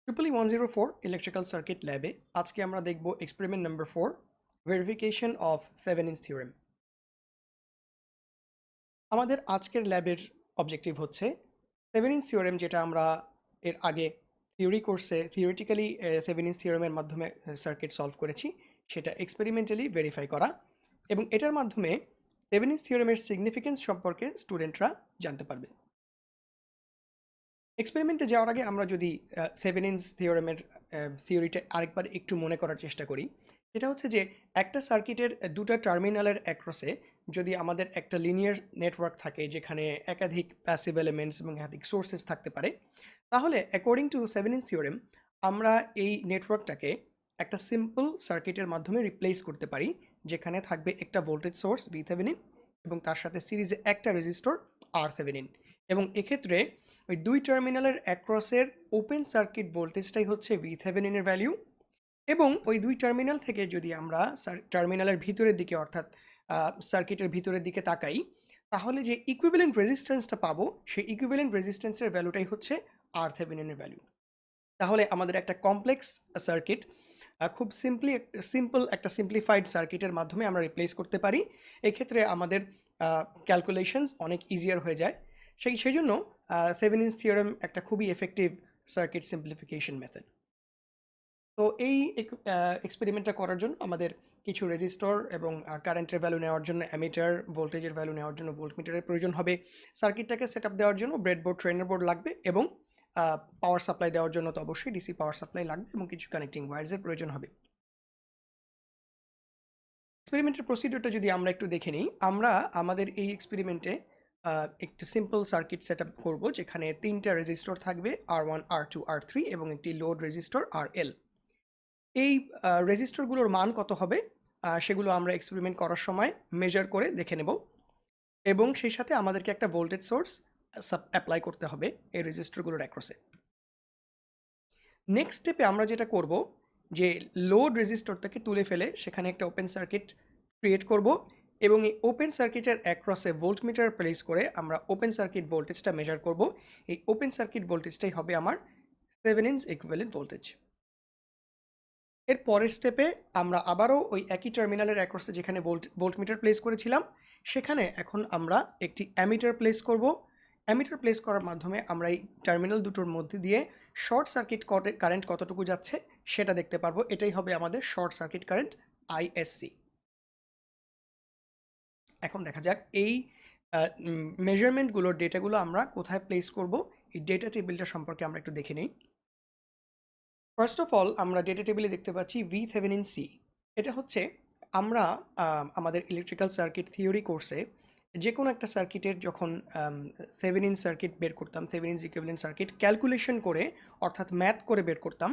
1004104 electrical circuit ল্যাবে আজকে আমরা দেখব experiment number 4 verification of Thevenin's theorem. আমাদের আজকের ল্যাবের অবজেক্টিভ হচ্ছে থেভেনিনস থিওরেম, যেটা আমরা এর আগে থিওরি কোর্সে থিওরিটিক্যালি থেভেনিনস থিওরেমের মাধ্যমে সার্কিট সলভ করেছি, সেটা এক্সপেরিমেন্টালি ভেরিফাই করা এবং এটার মাধ্যমে থেভেনিনস থিওরেমের সিগনিফিকেন্স সম্পর্কে স্টুডেন্টরা জানতে পারবে। এক্সপেরিমেন্টে যাওয়ার আগে আমরা যদি থেভেনিনস থিওরেমের থিওরিটা আরেকবার একটু মনে করার চেষ্টা করি, সেটা হচ্ছে যে একটা সার্কিটের দুটো টার্মিনালের অ্যাক্রসে যদি আমাদের একটা লিনিয়ার নেটওয়ার্ক থাকে যেখানে একাধিক প্যাসিভ এলিমেন্টস এবং একাধিক সোর্সেস থাকতে পারে, তাহলে অ্যাকর্ডিং টু থেভেনিনস থিওরেম আমরা এই নেটওয়ার্কটাকে একটা সিম্পল সার্কিটের মাধ্যমে রিপ্লেস করতে পারি, যেখানে থাকবে একটা ভোল্টেজ সোর্স ভি থেভেনিন এবং তার সাথে সিরিজে একটা রেজিস্টর আর থেভেনিন, এবং এক্ষেত্রে ওই দুই টার্মিনালের অ্যাক্রসের ওপেন সার্কিট ভোল্টেজটাই হচ্ছে ভি থেভেনিনের ভ্যালু। এবং ওই দুই টার্মিনাল থেকে যদি আমরা টার্মিনালের ভিতরের দিকে অর্থাৎ সার্কিটের ভিতরের দিকে তাকাই, তাহলে যে ইকুইভ্যালেন্ট রেজিস্ট্যান্সটা পাবো সেই ইকুইভ্যালেন্ট রেজিস্ট্যান্সের ভ্যালুটাই হচ্ছে আর থেভেনিনের ভ্যালু। তাহলে আমাদের একটা কমপ্লেক্স সার্কিট খুব সিম্পল একটা সিম্পলিফাইড সার্কিটের মাধ্যমে আমরা রিপ্লেস করতে পারি। এক্ষেত্রে আমাদের ক্যালকুলেশনস অনেক ইজিয়ার হয়ে যায়। সেই জন্য থেভেনিনস থিওরেম একটা খুবই এফেক্টিভ সার্কিট সিম্পলিফিকেশন মেথড। তো এই এক্সপেরিমেন্টটা করার জন্য আমাদের কিছু রেজিস্টর এবং কারেন্টের ভ্যালু নেওয়ার জন্য অ্যামিটার, ভোল্টেজের ভ্যালু নেওয়ার জন্য ভোল্টমিটারের প্রয়োজন হবে, সার্কিটটাকে সেট আপ দেওয়ার জন্য ব্রেডবোর্ড, ট্রেনার বোর্ড লাগবে এবং পাওয়ার সাপ্লাই দেওয়ার জন্য তো অবশ্যই ডিসি পাওয়ার সাপ্লাই লাগবে এবং কিছু কানেক্টিং ওয়্যারসের প্রয়োজন হবে। এক্সপেরিমেন্টের প্রসিডিউরটা যদি আমরা একটু দেখে নিই, আমরা আমাদের এই এক্সপেরিমেন্টে একটি সিম্পল সার্কিট সেট আপ করবো, যেখানে তিনটা রেজিস্টর থাকবে R1, R2, R3 এবং একটি লোড রেজিস্টর RL। এই রেজিস্টরগুলোর মান কত হবে সেগুলো আমরা এক্সপেরিমেন্ট করার সময় মেজার করে দেখে নেব এবং সেই সাথে আমাদেরকে একটা ভোল্টেজ সোর্স অ্যাপ্লাই করতে হবে এই রেজিস্টরগুলোর অ্যাক্রসে। নেক্সট স্টেপে আমরা যেটা করব, যে লোড রেজিস্টরটাকে তুলে ফেলে সেখানে একটা ওপেন সার্কিট ক্রিয়েট করব এবং এই ওপেন সার্কিটের অ্যাক্রসে ভোল্টমিটার প্লেস করে আমরা ওপেন সার্কিট ভোল্টেজটা মেজার করব। এই ওপেন সার্কিট ভোল্টেজটাই হবে আমার থেভেনিনস ইকুইভ্যালেন্ট ভোল্টেজ। এর পরের স্টেপে আমরা আবারও ওই একই টার্মিনালের অ্যাক্রসে যেখানে ভোল্টমিটার প্লেস করেছিলাম সেখানে এখন আমরা একটি অ্যামিটার প্লেস করব। অ্যামিটার প্লেস করার মাধ্যমে আমরা এই টার্মিনাল দুটোর মধ্যে দিয়ে শর্ট সার্কিট কারেন্ট কতটুকু যাচ্ছে সেটা দেখতে পারবো। এটাই হবে আমাদের শর্ট সার্কিট কারেন্ট আইএসসি। এখন দেখা যাক এই মেজারমেন্টগুলোর ডেটাগুলো আমরা কোথায় প্লেস করব, এই ডেটা টেবিলটা সম্পর্কে আমরা একটু দেখে নিই। ফার্স্ট অফ অল আমরা ডেটা টেবিলে দেখতে পাচ্ছি ভি থেভেনিন সি। এটা হচ্ছে আমরা আমাদের ইলেকট্রিক্যাল সার্কিট থিওরি কোর্সে যে কোনো একটা সার্কিটের যখন থেভেনিন সার্কিট বের করতাম, থেভেনিনস ইকুইভ্যালেন্ট সার্কিট ক্যালকুলেশন করে অর্থাৎ ম্যাথ করে বের করতাম,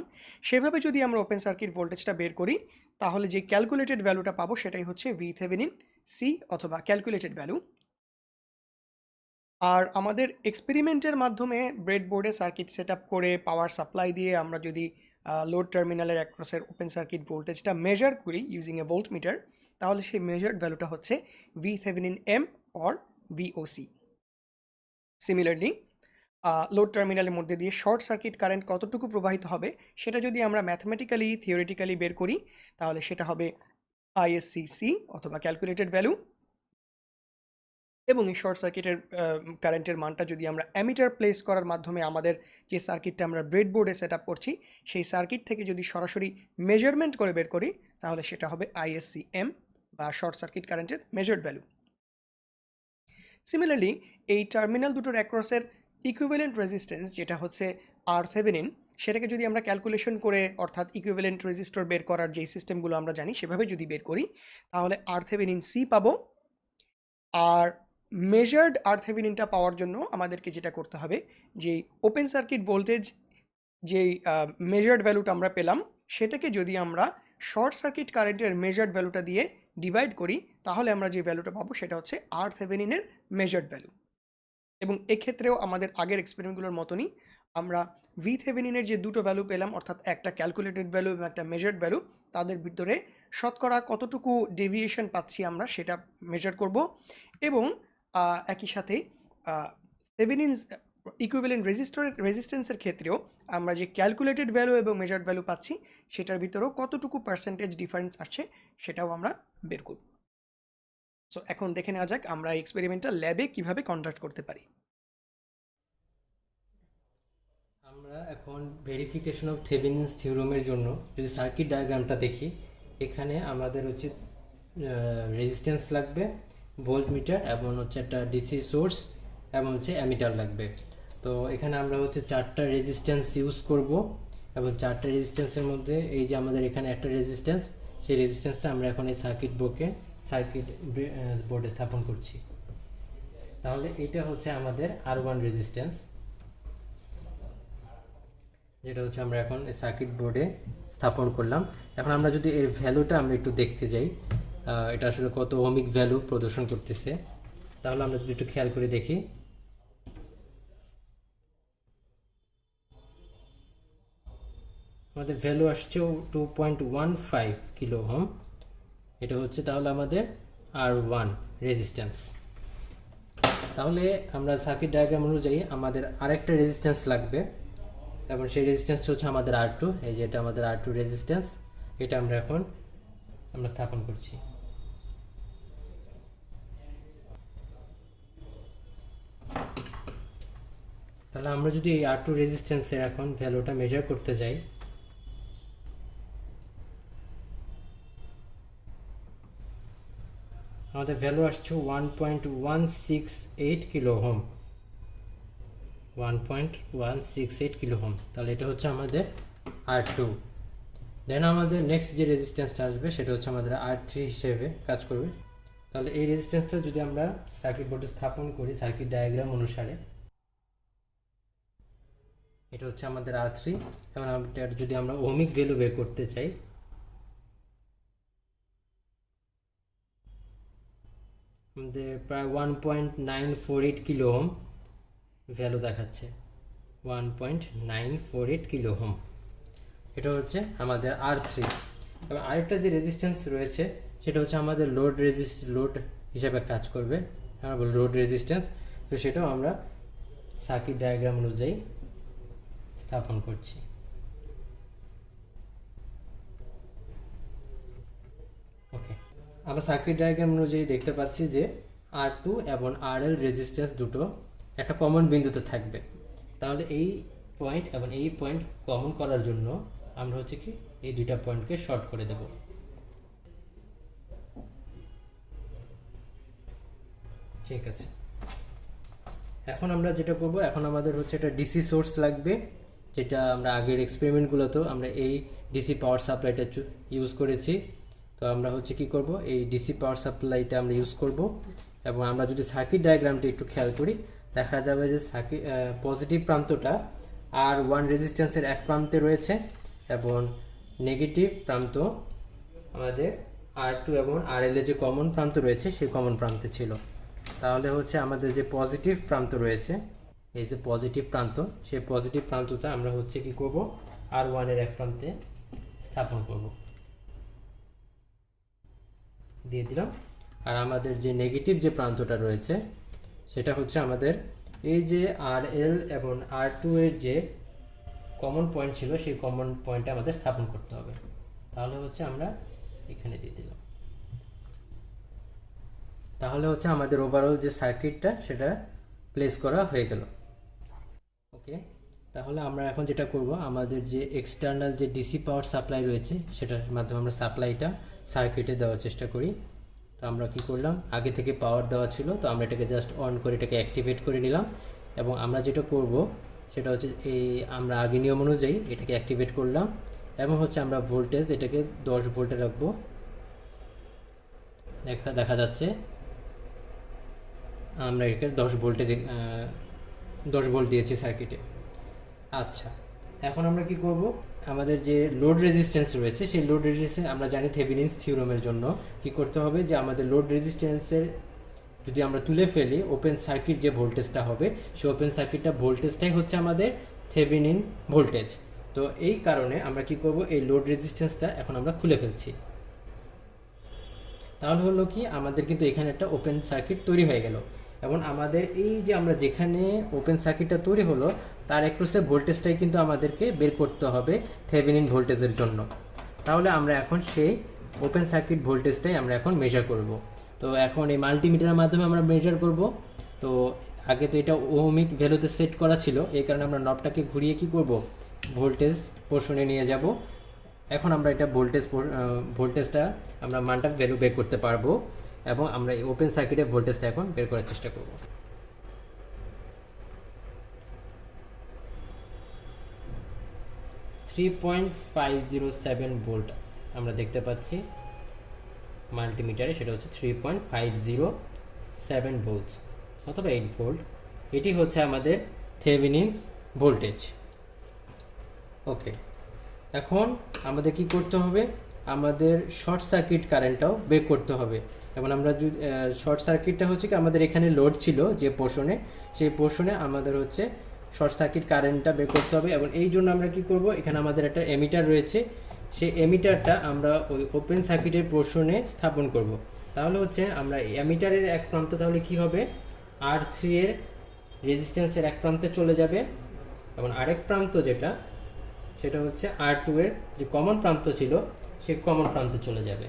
সেভাবে যদি আমরা ওপেন সার্কিট ভোল্টেজটা বের করি তাহলে যে ক্যালকুলেটেড ভ্যালুটা পাবো সেটাই হচ্ছে ভি থেভেনিন সি অথবা ক্যালকুলেটেড ভ্যালু। আর আমাদের এক্সপেরিমেন্টের মাধ্যমে ব্রেডবোর্ডে সার্কিট সেট আপ করে পাওয়ার সাপ্লাই দিয়ে আমরা যদি লোড টার্মিনালের অ্যাক্রসের ওপেন সার্কিট ভোল্টেজটা মেজার করি ইউজিং এ ভোল্টমিটার, তাহলে সেই মেজার্ড ভ্যালুটা হচ্ছে V Thevenin M or VOC. Similarly load টার্মিনালের মধ্যে দিয়ে শর্ট সার্কিট কারেন্ট কতটুকু প্রবাহিত হবে সেটা যদি আমরা ম্যাথমেটিক্যালি থিওরিটিক্যালি বের করি তাহলে সেটা হবে আইএসসিসি অথবা ক্যালকুলেটেড ভ্যালু। এবং এই শর্ট সার্কিটের কারেন্টের মানটা যদি আমরা অ্যামিটার প্লেস করার মাধ্যমে আমাদের যে সার্কিটটা আমরা ব্রেডবোর্ডে সেট আপ করছি সেই সার্কিট থেকে যদি সরাসরি মেজারমেন্ট করে বের করি তাহলে সেটা হবে আইএসসিএম বা শর্ট সার্কিট কারেন্টের মেজার্ড ভ্যালু। সিমিলারলি এই টার্মিনাল দুটোর অ্যাক্রসের ইকুইভ্যালেন্ট রেজিস্ট্যান্স যেটা হচ্ছে আর থেভেনিন, সেটাকে যদি আমরা ক্যালকুলেশন করে অর্থাৎ ইকুইভ্যালেন্ট রেজিস্টর বের করার যেই সিস্টেমগুলো আমরা জানি সেভাবে যদি বের করি তাহলে আর থেভেনিন সি পাবো। আর মেজার্ড আর থেভেনিনটা পাওয়ার জন্য আমাদেরকে যেটা করতে হবে, যে ওপেন সার্কিট ভোল্টেজ যেই মেজার্ড ভ্যালুটা আমরা পেলাম সেটাকে যদি আমরা শর্ট সার্কিট কারেন্টের মেজার্ড ভ্যালুটা দিয়ে ডিভাইড করি তাহলে আমরা যে ভ্যালুটা পাবো সেটা হচ্ছে আর থেভেনিনের মেজার্ড ভ্যালু। এবং এক্ষেত্রেও আমাদের আগের এক্সপেরিমেন্টগুলোর মতনই আমরা ভি থেভেনিনের যে দুটো ভ্যালু পেলাম অর্থাৎ একটা ক্যালকুলেটেড ভ্যালু এবং একটা মেজার্ড ভ্যালু, তাদের ভিতরে শতকরা কতটুকু ডেভিয়েশন পাচ্ছি আমরা সেটা মেজার করব এবং একই সাথে থেভেনিনস ইকুইভ্যালেন্ট রেজিস্ট্যান্সের ক্ষেত্রেও আমরা যে ক্যালকুলেটেড ভ্যালু এবং মেজার্ড ভ্যালু পাচ্ছি সেটার ভিতরেও কতটুকু পার্সেন্টেজ ডিফারেন্স আসছে সেটাও আমরা বের করব। সো এখন দেখে নেওয়া যাক আমরা এক্সপেরিমেন্টটা ল্যাবে কিভাবে কন্ডাক্ট করতে পারি। আমরা এখন ভেরিফিকেশন অফ থেভেনিনস থিওরেমের জন্য যদি সার্কিট ডায়াগ্রামটা দেখি, এখানে আমাদের হচ্ছে রেজিস্ট্যান্স লাগবে, ভোল্ট মিটার এবং হচ্ছে একটা ডিসি সোর্স এবং হচ্ছে অ্যামিটার লাগবে। তো এখানে আমরা হচ্ছে 4টা রেজিস্ট্যান্স ইউজ করব এবং 4টা রেজিস্ট্যান্সের মধ্যে এই যে আমাদের এখানে একটা রেজিস্ট্যান্স, সেই রেজিস্ট্যান্সটা আমরা এখন এই সার্কিট বোর্ডে স্থাপন করছি। তাহলে এটা হচ্ছে আমাদের R1 রেজিস্ট্যান্স, যেটা হচ্ছে আমরা এখন সার্কিট বোর্ডে স্থাপন করলাম। এখন আমরা যদি এর ভ্যালুটা আমরা একটু দেখতে যাই, এটা আসলে কত ওহমিক ভ্যালু প্রদর্শন করতেছে, তাহলে আমরা যদি একটু খেয়াল করে দেখি, আমাদের ভ্যালু আসছে 2.15 কিলো ওহম। এটা হচ্ছে তাহলে আমাদের R1 রেজিস্ট্যান্স। তাহলে আমরা সার্কিট ডায়াগ্রাম অনুযায়ী আমাদের আরেকটা রেজিস্ট্যান্স লাগবে এবং সেই রেজিস্ট্যান্সটা হচ্ছে আমাদের R2। এই যে এটা আমাদের R2 রেজিস্ট্যান্স, এটা আমরা স্থাপন করছি। তাহলে আমরা যদি এই R2 রেজিস্ট্যান্সের এখন ভ্যালুটা মেজার করতে যাই, আমাদের ভ্যালু আসছে 1.168 কিলো ওহম, 1.168 কিলো ওহম। তাহলে এটা হচ্ছে আমাদের R2। দেন আমাদের নেক্সট যে রেজিস্ট্যান্সটা আসবে সেটা হচ্ছে আমাদের R3 হিসেবে কাজ করবে। তাহলে এই রেজিস্ট্যান্সটা যদি আমরা সার্কিট বোর্ডে স্থাপন করি সার্কিট ডায়াগ্রাম অনুসারে, এটা হচ্ছে আমাদের R3। এবং যদি আমরা ওহমিক ভ্যালু বের করতে চাই, আমাদের প্রায় 1.948 কিলো ওহম ভ্যালু দেখাচ্ছে, 1.948 কিলো ওহম। এটা হচ্ছে আমাদের R3। এবং আরেকটা যে রেজিস্ট্যান্স রয়েছে সেটা হচ্ছে আমাদের লোড হিসাবে কাজ করবে, আমরা বলি লোড রেজিস্ট্যান্স। তো সেটাও আমরা সার্কিট ডায়াগ্রাম অনুযায়ী স্থাপন করছি। ওকে, আমরা সার্কিট ডায়াগ্রাম অনুযায়ী দেখতে পাচ্ছি যে R2 এবং RL রেজিস্ট্যান্স দুটো একটা কমন বিন্দুতে থাকবে। তাহলে এই পয়েন্ট এবং এই পয়েন্ট কমন করার জন্য আমরা হচ্ছে কি এই দুইটা পয়েন্টকে শর্ট করে দেব। ঠিক আছে, এখন আমরা যেটা করব, এখন আমাদের হচ্ছে একটা ডিসি সোর্স লাগবে, যেটা আমরা আগের এক্সপেরিমেন্টগুলোতেও আমরা এই ডিসি পাওয়ার সাপ্লাইটা ইউজ করেছি। তো আমরা হচ্ছে কি করব, এই ডিসি পাওয়ার সাপ্লাইটা আমরা ইউজ করব। এবং আমরা যদি সার্কিট ডায়াগ্রামটা একটু খেয়াল করি, দেখা যাবে যে পজিটিভ প্রান্তটা R1 রেজিস্ট্যান্সের এক প্রান্তে রয়েছে এবং নেগেটিভ প্রান্ত আমাদের R2 এবং RL এর যে কমন প্রান্ত রয়েছে সেই কমন প্রান্তে ছিল। তাহলে হচ্ছে আমাদের যে পজিটিভ প্রান্ত রয়েছে, এই যে পজিটিভ প্রান্ত, সেই পজিটিভ প্রান্তটা আমরা হচ্ছে কি করব, R1 এর এক প্রান্তে স্থাপন করব, দিয়ে দিলাম। আর আমাদের যে নেগেটিভ যে প্রান্তটা রয়েছে সেটা হচ্ছে আমাদের এই যে RL এবং R2 এর যে কমন পয়েন্ট ছিল সেই কমন পয়েন্টে আমাদের স্থাপন করতে হবে। তাহলে হচ্ছে আমরা এখানে দিয়ে দিলাম। তাহলে হচ্ছে আমাদের ওভারঅল যে সার্কিটটা সেটা প্লেস করা হয়ে গেল। ওকে, তাহলে আমরা এখন যেটা করব, আমাদের যে এক্সটার্নাল যে ডিসি পাওয়ার সাপ্লাই রয়েছে সেটার মাধ্যমে আমরা সাপ্লাইটা সার্কিটে দেওয়ার চেষ্টা করি। তো আমরা কি করলাম, আগে থেকে পাওয়ার দেওয়া ছিল, তো আমরা এটাকে জাস্ট অন করে এটাকে অ্যাক্টিভেট করে নিলাম। এবং আমরা যেটা করব সেটা হচ্ছে আমরা আগে নিয়ম অনুযায়ী এটাকে অ্যাক্টিভেট করলাম এবং হচ্ছে আমরা ভোল্টেজ এটাকে 10 ভোল্টে রাখবো। দেখা যাচ্ছে আমরা এটাকে 10 ভোল্ট দিয়েছি সার্কিটে। আচ্ছা, এখন আমরা কি করব, আমাদের যে লোড রেজিস্ট্যান্স রয়েছে সেই লোড রেজিস্ট্যান্স আমরা জানি থেভেনিনস থিওরেমের জন্য কি করতে হবে, যে আমাদের লোড রেজিস্ট্যান্সের যদি আমরা তুলে ফেলি, ওপেন সার্কিট যে ভোল্টেজটা হবে সেই ওপেন সার্কিটটা ভোল্টেজটাই হচ্ছে আমাদের থেভেনিন ভোল্টেজ। তো এই কারণে আমরা কি করব, এই লোড রেজিস্ট্যান্সটা এখন আমরা খুলে ফেলছি। তাহলে হলো কি, আমাদের কিন্তু এখানে একটা ওপেন সার্কিট তৈরি হয়ে গেল এবং আমাদের এই যে আমরা যেখানে ওপেন সার্কিটটা তৈরি হলো তার অ্যাক্রসে ভোল্টেজটাই কিন্তু আমাদেরকে বের করতে হবে থেভেনিন ভোল্টেজের জন্য। তাহলে আমরা এখন সেই ওপেন সার্কিট ভোল্টেজটাই আমরা এখন মেজার করব। তো এখন এই মাল্টিমিটারের মাধ্যমে আমরা মেজার করব। তো আগে তো এটা ওহমিক ভ্যালুতে সেট করা ছিল, এই কারণে আমরা নবটাকে ঘুরিয়ে কি করব, ভোল্টেজ পোর্শনে নিয়ে যাব। এখন আমরা এটা ভোল্টেজটা আমরা মানটা ভ্যালু বের করতে পারবো এবং আমরা এই ওপেন সার্কিটের ভোল্টেজটা এখন বের করার চেষ্টা করব। 3.507 ভোল্ট আমরা দেখতে পাচ্ছি মাল্টিমিটারে, সেটা হচ্ছে 3.507 ভোল্ট অথবা 8 ভোল্ট। এটি হচ্ছে আমাদের থেভেনিনস ভোল্টেজ। ওকে, এখন আমাদের কি করতে হবে, আমাদের শর্ট সার্কিট কারেন্টটাও বের করতে হবে। এবং আমরা যদি শর্ট সার্কিটটা হচ্ছে কি আমাদের এখানে লোড ছিল যে পোর্শনে, সেই পোর্শনে আমাদের হচ্ছে শর্ট সার্কিট কারেন্টটা বের করতে হবে। এবং এই জন্য আমরা কি করব, এখানে আমাদের একটা এমিটার রয়েছে, সেই এমিটারটা আমরা ওই ওপেন সার্কিটের পোর্শনে স্থাপন করব। তাহলে হচ্ছে আমরা এমিটারের এক প্রান্ত তাহলে কি হবে, R3 এর রেজিস্ট্যান্সের এক প্রান্তে চলে যাবে এবং আরেক প্রান্ত যেটা সেটা হচ্ছে R2 এর যে কমন প্রান্ত ছিল সেই কমন প্রান্তে চলে যাবে।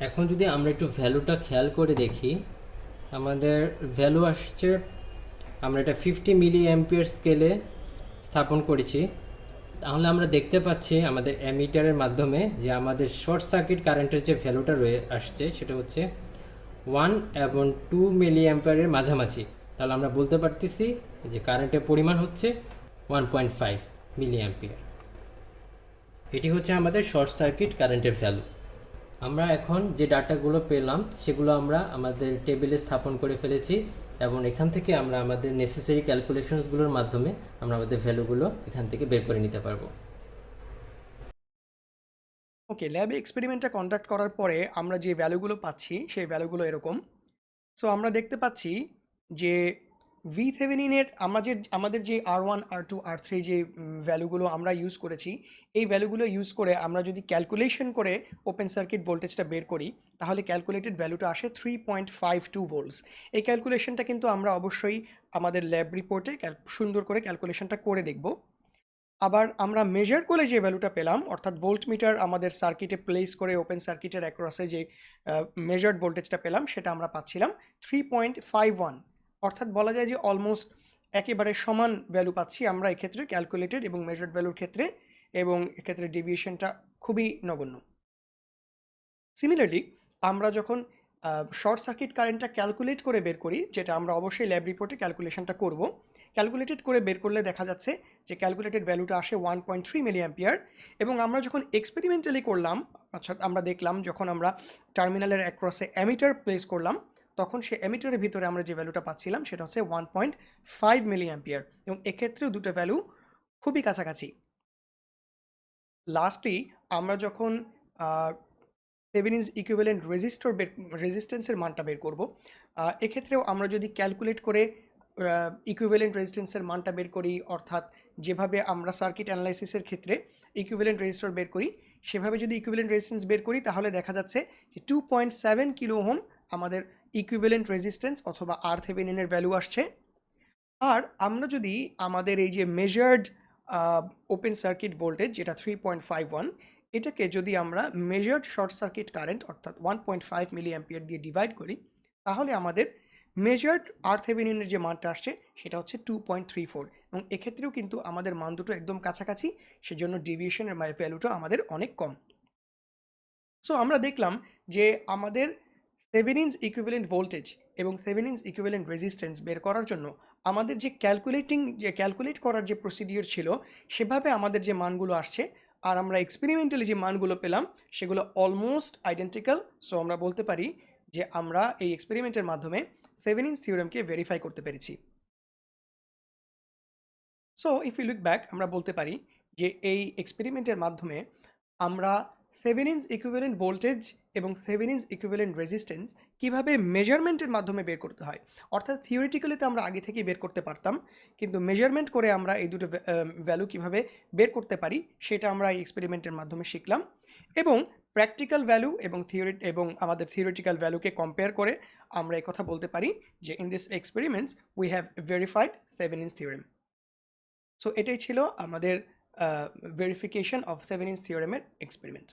এখন যদি আমরা একটু ভ্যালুটা খেয়াল করে দেখি, আমাদের ভ্যালু আসছে, আমরা এটা 50 মিলি অ্যাম্পিয়ার স্কেলে স্থাপন করেছি। তাহলে আমরা দেখতে পাচ্ছি আমাদের অ্যামিটারের মাধ্যমে যে আমাদের শর্ট সার্কিট কারেন্টের যে ভ্যালুটা আসছে সেটা হচ্ছে 1 এবং 2 মিলি অ্যাম্পিয়ারের মাঝামাঝি। তাহলে আমরা বলতে পারতেছি যে কারেন্টের পরিমাণ হচ্ছে 1.5 মিলি অ্যাম্পিয়ার। এটি হচ্ছে আমাদের শর্ট সার্কিট কারেন্টের ভ্যালু। আমরা এখন যে ডাটাগুলো পেলাম সেগুলো আমরা আমাদের টেবিলে স্থাপন করে ফেলেছি এবং এখান থেকে আমরা আমাদের নেসেসারি ক্যালকুলেশনসগুলোর মাধ্যমে আমরা আমাদের ভ্যালুগুলো এখান থেকে বের করে নিতে পারবো। ওকে, ল্যাবে এক্সপেরিমেন্টটা কন্ডাক্ট করার পরে আমরা যে ভ্যালুগুলো পাচ্ছি সেই ভ্যালুগুলো এরকম। সো আমরা দেখতে পাচ্ছি যে ভি থেভেনিনের আমাদের যে R1 R2 R3 যে ভ্যালুগুলো আমরা ইউজ করেছি, এই ভ্যালুগুলো ইউজ করে আমরা যদি ক্যালকুলেশন করে ওপেন সার্কিট ভোল্টেজটা বের করি তাহলে ক্যালকুলেটেড ভ্যালুটা আসে 3.52 ভোল্টস। এই ক্যালকুলেশনটা কিন্তু আমরা অবশ্যই আমাদের ল্যাব রিপোর্টে সুন্দর করে ক্যালকুলেশনটা করে দেখব। আবার আমরা মেজার করে যে ভ্যালুটা পেলাম, অর্থাৎ ভোল্টমিটার আমাদের সার্কিটে প্লেস করে ওপেন সার্কিটের অ্যাক্রসে যে মেজার্ড ভোল্টেজটা পেলাম সেটা আমরা পাচ্ছিলাম 3.51, অর্থাৎ বলা যায় যে অলমোস্ট একেবারে সমান ভ্যালু পাচ্ছি আমরা এক্ষেত্রে ক্যালকুলেটেড এবং মেজার্ড ভ্যালুর ক্ষেত্রে, এবং এক্ষেত্রে ডেভিয়েশনটা খুবই নগণ্য। সিমিলারলি আমরা যখন শর্ট সার্কিট কারেন্টটা ক্যালকুলেট করে বের করি, যেটা আমরা অবশ্যই ল্যাব রিপোর্টে ক্যালকুলেশনটা করব, ক্যালকুলেটেড করে বের করলে দেখা যাচ্ছে যে ক্যালকুলেটেড ভ্যালুটা আসে 1.3 মিলি অ্যাম্পিয়ার। এবং আমরা যখন এক্সপেরিমেন্টালি করলাম, অর্থাৎ আমরা দেখলাম যখন আমরা টার্মিনালের অ্যাক্রসে অ্যামিটার প্লেস করলাম তখন সে অ্যামিটারের ভিতরে আমরা যে ভ্যালুটা পাচ্ছিলাম সেটা হচ্ছে 1.5 মিলি অ্যাম্পিয়ার, এবং এক্ষেত্রেও দুটো ভ্যালু খুবই কাছাকাছি। লাস্টলি আমরা যখন থেভেনিনস ইকুইভ্যালেন্ট রেজিস্ট্যান্সের মানটা বের করব, এক্ষেত্রেও আমরা যদি ক্যালকুলেট করে ইকুইভ্যালেন্ট রেজিস্ট্যান্সের মানটা বের করি, অর্থাৎ যেভাবে আমরা সার্কিট অ্যানালাইসিসের ক্ষেত্রে ইকুইভ্যালেন্ট রেজিস্টর বের করি সেভাবে যদি ইকুইভ্যালেন্ট রেজিস্ট্যান্স বের করি তাহলে দেখা যাচ্ছে যে 2.7 কিলো ওহম আমাদের ইকুইভ্যালেন্ট রেজিস্ট্যান্স অথবা আর থেভেনিনের ভ্যালু আসছে। আর আমরা যদি আমাদের এই যে মেজার্ড ওপেন সার্কিট ভোল্টেজ যেটা 3.51, এটাকে যদি আমরা মেজার্ড শর্ট সার্কিট কারেন্ট অর্থাৎ 1.5 মিলি অ্যাম্পিয়ার দিয়ে ডিভাইড করি তাহলে আমাদের মেজার্ড আর থেভেনিনের যে মানটা আসছে সেটা হচ্ছে 2.34, এবং এক্ষেত্রেও কিন্তু আমাদের মান দুটো একদম কাছাকাছি, সেজন্য ডেভিয়েশনের ভ্যালুটা আমাদের অনেক কম। সো আমরা দেখলাম যে আমাদের থেভেনিনস ইকুইভ্যালেন্ট ভোল্টেজ এবং থেভেনিনস ইকুইভ্যালেন্ট রেজিস্ট্যান্স বের করার জন্য আমাদের যে ক্যালকুলেট করার যে প্রসিডিওর ছিল সেভাবে আমাদের যে মানগুলো আসছে আর আমরা এক্সপেরিমেন্টালি যে মানগুলো পেলাম সেগুলো অলমোস্ট আইডেন্টিক্যাল। সো আমরা বলতে পারি যে আমরা এই এক্সপেরিমেন্টের মাধ্যমে থেভেনিনস থিওরেমকে ভেরিফাই করতে পেরেছি। So if you look back আমরা বলতে পারি যে এই এক্সপেরিমেন্টের মাধ্যমে আমরা থেভেনিনস ইকুইভ্যালেন্ট ভোল্টেজ এবং থেভেনিনস ইকুইভ্যালেন্ট রেজিস্ট্যান্স কীভাবে মেজারমেন্টের মাধ্যমে বের করতে হয়, অর্থাৎ থিওরিটিক্যালি তো আমরা আগে থেকেই বের করতে পারতাম, কিন্তু মেজারমেন্ট করে আমরা এই দুটো ভ্যালু কীভাবে বের করতে পারি সেটা আমরা এই এক্সপেরিমেন্টের মাধ্যমে শিখলাম। এবং প্র্যাকটিক্যাল ভ্যালু এবং থিওরি এবং আমাদের থিওরিটিক্যাল ভ্যালুকে কম্পেয়ার করে আমরা এই কথা বলতে পারি যে in this experiments we have verified Thevenin's theorem. So এটাই ছিল আমাদের ভেরিফিকেশন অফ থেভেনিনস থিওরেমের এক্সপেরিমেন্ট।